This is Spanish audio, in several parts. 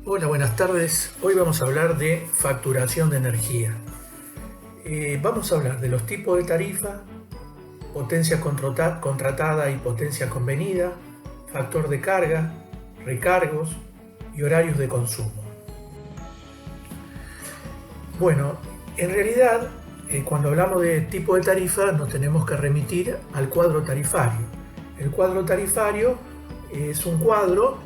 Hola, buenas tardes. Hoy vamos a hablar de facturación de energía. Vamos a hablar de los tipos de tarifa, potencia contratada y potencia convenida, factor de carga, recargos y horarios de consumo. Bueno, en realidad, cuando hablamos de tipo de tarifa, nos tenemos que remitir al cuadro tarifario. El cuadro tarifario es un cuadro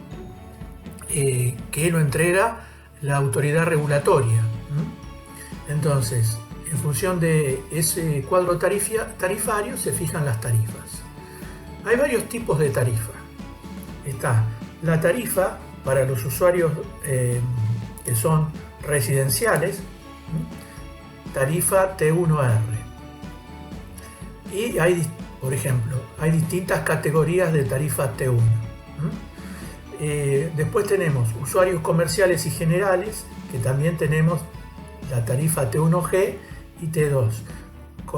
que lo entrega la autoridad regulatoria. Entonces, en función de ese cuadro tarifario se fijan las tarifas. Hay varios tipos de tarifa. Está la tarifa para los usuarios que son residenciales, tarifa T1R. Y hay, por ejemplo, hay distintas categorías de tarifa T1. Después tenemos usuarios comerciales y generales, que también tenemos la tarifa T1G y T2.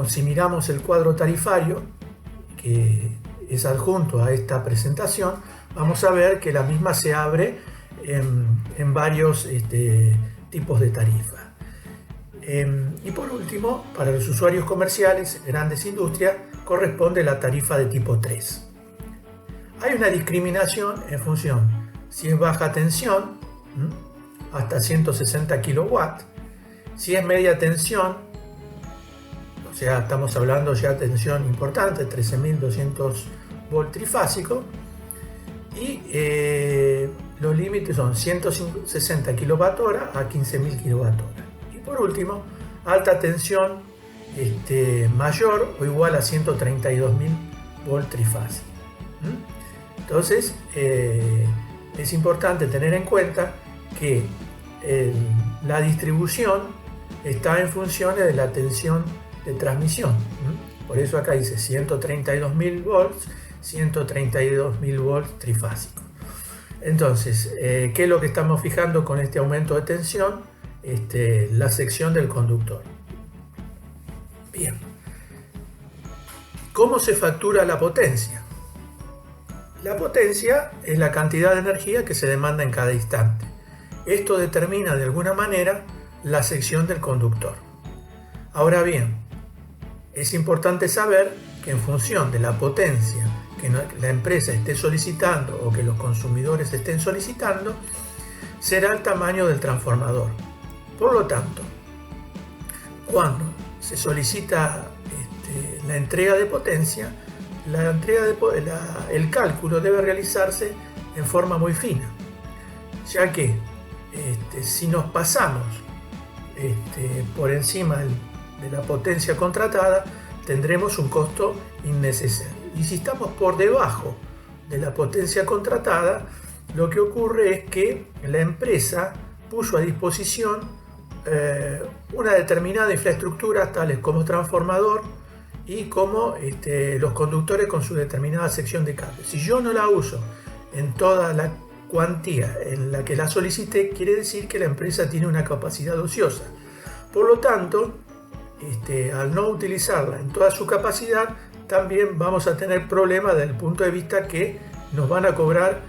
Si miramos el cuadro tarifario que es adjunto a esta presentación, vamos a ver que la misma se abre en varios tipos de tarifa. Y por último, para los usuarios comerciales, grandes industrias, corresponde la tarifa de tipo 3. Hay una discriminación en función si es baja tensión, hasta 160 kW, si es media tensión, o sea, estamos hablando ya de tensión importante, 13.200 volt trifásico, y los límites son 160 kWh a 15.000 kWh. Y por último, alta tensión mayor o igual a 132.000 volt trifásico. Entonces, es importante tener en cuenta que la distribución está en función de la tensión de transmisión. Por eso acá dice 132.000 volts, 132.000 volts trifásico. Entonces, ¿qué es lo que estamos fijando con este aumento de tensión? La sección del conductor. Bien. ¿Cómo se factura la potencia? La potencia es la cantidad de energía que se demanda en cada instante. Esto determina de alguna manera la sección del conductor. Ahora bien, es importante saber que en función de la potencia que la empresa esté solicitando o que los consumidores estén solicitando, será el tamaño del transformador. Por lo tanto, cuando se solicita la entrega de potencia, el cálculo debe realizarse en forma muy fina, ya que si nos pasamos por encima de la potencia contratada, tendremos un costo innecesario. Y si estamos por debajo de la potencia contratada, lo que ocurre es que la empresa puso a disposición una determinada infraestructura, tales como transformador y como los conductores con su determinada sección de cable. Si yo no la uso en toda la cuantía en la que la solicité, quiere decir que la empresa tiene una capacidad ociosa. Por lo tanto, al no utilizarla en toda su capacidad, también vamos a tener problemas desde el punto de vista que nos van a cobrar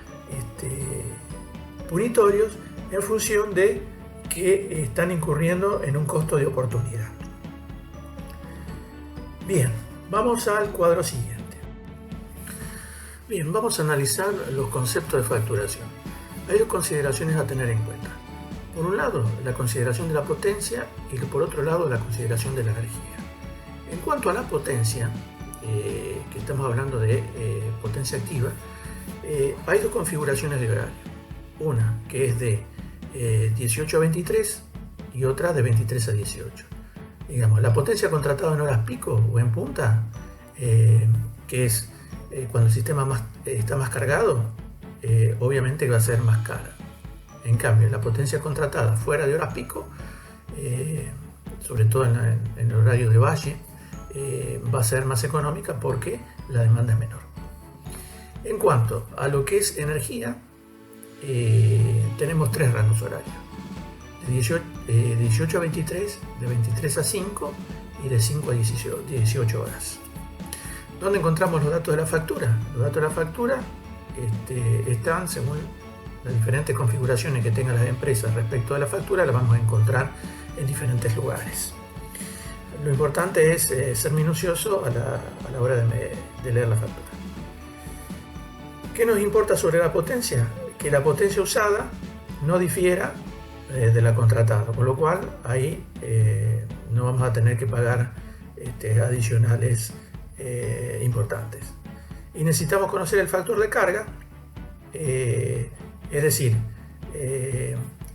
punitorios en función de que están incurriendo en un costo de oportunidad. Bien, vamos al cuadro siguiente. Bien, vamos a analizar los conceptos de facturación. Hay dos consideraciones a tener en cuenta. Por un lado, la consideración de la potencia y por otro lado, la consideración de la energía. En cuanto a la potencia, que estamos hablando de potencia activa, hay dos configuraciones de horario. Una que es de 18 a 23 y otra de 23 a 18. Digamos, la potencia contratada en horas pico o en punta, que es cuando el sistema está más cargado, obviamente va a ser más cara. En cambio, la potencia contratada fuera de horas pico, sobre todo en el horario de valle, va a ser más económica porque la demanda es menor. En cuanto a lo que es energía, tenemos tres rangos horarios: de 18 a 23, de 23 a 5 y de 5 a 18 horas. ¿Dónde encontramos los datos de la factura? Los datos de la factura están según las diferentes configuraciones que tengan las empresas respecto a la factura las vamos a encontrar en diferentes lugares. Lo importante es ser minucioso a la hora de leer la factura. ¿Qué nos importa sobre la potencia? Que la potencia usada no difiera de la contratada, con lo cual ahí no vamos a tener que pagar adicionales importantes. Y necesitamos conocer el factor de carga, es decir,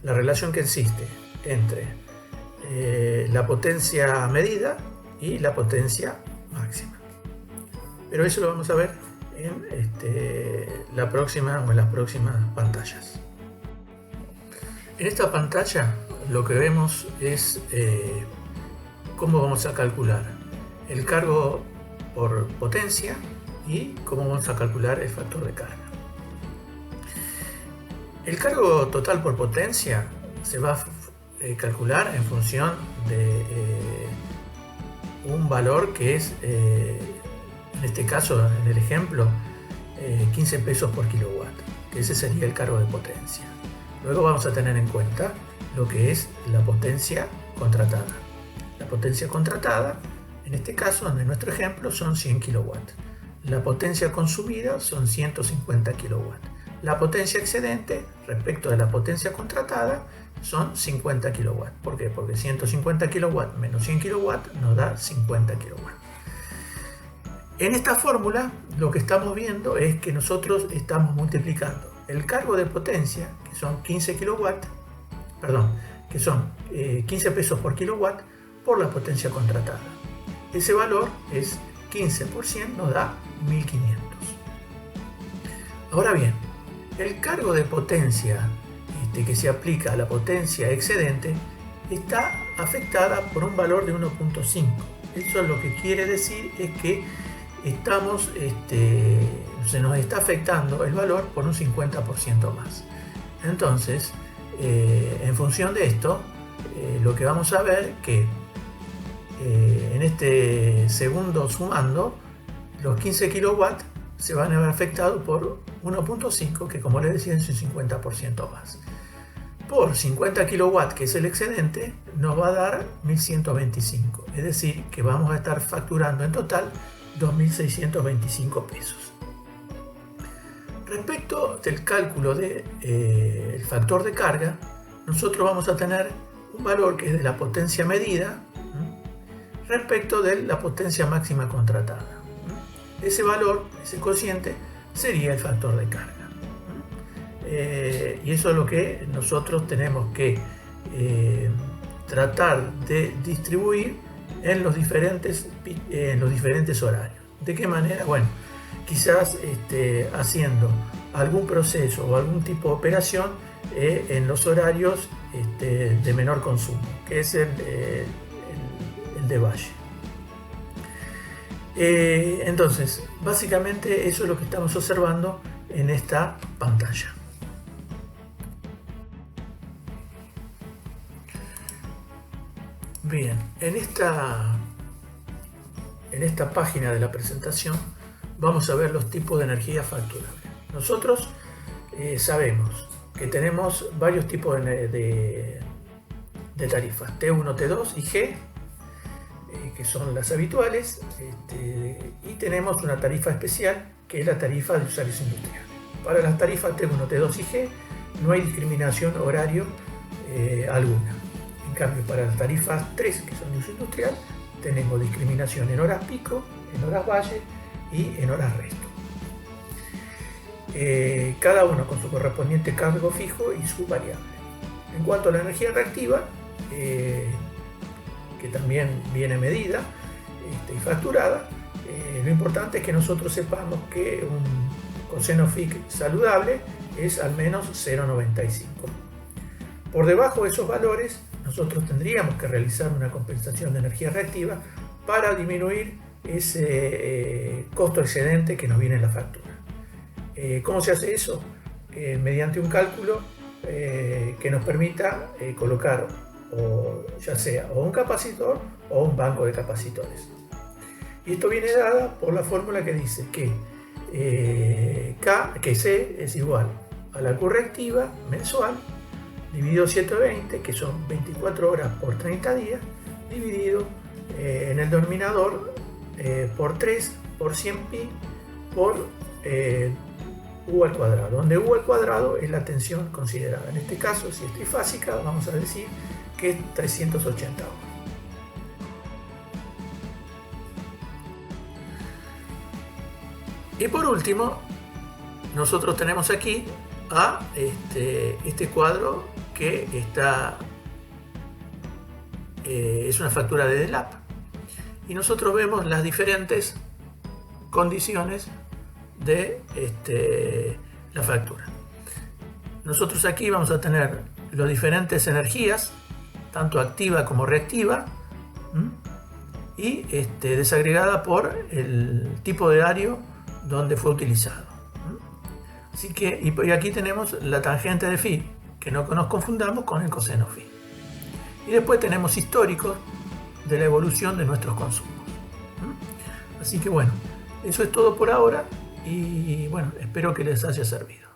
la relación que existe entre la potencia medida y la potencia máxima. Pero eso lo vamos a ver en la próxima o en las próximas pantallas. En esta pantalla lo que vemos es cómo vamos a calcular el cargo por potencia y cómo vamos a calcular el factor de carga. El cargo total por potencia se va a calcular en función de un valor que es, en este caso, en el ejemplo, 15 pesos por kilowatt, que ese sería el cargo de potencia. Luego vamos a tener en cuenta lo que es la potencia contratada. La potencia contratada, en este caso, en nuestro ejemplo, son 100 kilowatts. La potencia consumida son 150 kilowatts. La potencia excedente respecto de la potencia contratada son 50 kilowatts. ¿Por qué? Porque 150 kilowatts menos 100 kilowatts nos da 50 kilowatts. En esta fórmula lo que estamos viendo es que nosotros estamos multiplicando el cargo de potencia, que son 15 kilowatts, que son 15 pesos por kilowatt, por la potencia contratada. Ese valor es 15 por 100, nos da 1500. Ahora bien, el cargo de potencia que se aplica a la potencia excedente está afectada por un valor de 1.5. Eso lo que quiere decir es que se nos está afectando el valor por un 50% más. Entonces, en función de esto, lo que vamos a ver que en este segundo sumando, los 15 kilowatts se van a ver afectados por 1.5, que como les decía es un 50% más. Por 50 kilowatts, que es el excedente, nos va a dar 1125. Es decir, que vamos a estar facturando en total 2.625 pesos. Respecto del cálculo del factor de carga, nosotros vamos a tener un valor que es de la potencia medida respecto de la potencia máxima contratada. Ese valor, ese cociente, sería el factor de carga. Y eso es lo que nosotros tenemos que tratar de distribuir en los diferentes horarios. ¿De qué manera? Bueno, quizás haciendo algún proceso o algún tipo de operación en los horarios de menor consumo, que es el de valle. Entonces, básicamente eso es lo que estamos observando en esta pantalla. Bien, en esta página de la presentación vamos a ver los tipos de energía facturable. Nosotros sabemos que tenemos varios tipos de tarifas, T1, T2 y G, que son las habituales, y tenemos una tarifa especial que es la tarifa de usuarios industriales. Para las tarifas T1, T2 y G no hay discriminación horario alguna. En cambio, para las tarifas 3, que son de uso industrial, tenemos discriminación en horas pico, en horas valle y en horas resto. Cada uno con su correspondiente cargo fijo y su variable. En cuanto a la energía reactiva, que también viene medida y facturada, lo importante es que nosotros sepamos que un coseno FIC saludable es al menos 0,95. Por debajo de esos valores, nosotros tendríamos que realizar una compensación de energía reactiva para disminuir ese costo excedente que nos viene en la factura. ¿Cómo se hace eso? Mediante un cálculo que nos permita colocar ya sea un capacitor o un banco de capacitores. Y esto viene dada por la fórmula que dice que C es igual a la correctiva mensual, dividido 720, que son 24 horas por 30 días, dividido en el denominador por 3, por 100pi, por U al cuadrado, donde U al cuadrado es la tensión considerada. En este caso, si es trifásica, vamos a decir que es 380 ohms. Y por último, nosotros tenemos aquí a este cuadro que es una factura de DELAP, y nosotros vemos las diferentes condiciones de la factura. Nosotros aquí vamos a tener las diferentes energías, tanto activa como reactiva, y desagregada por el tipo de horario donde fue utilizado. Así que, y aquí tenemos la tangente de phi, que no nos confundamos con el coseno phi. Y después tenemos históricos de la evolución de nuestros consumos. Así que bueno, eso es todo por ahora y bueno, espero que les haya servido.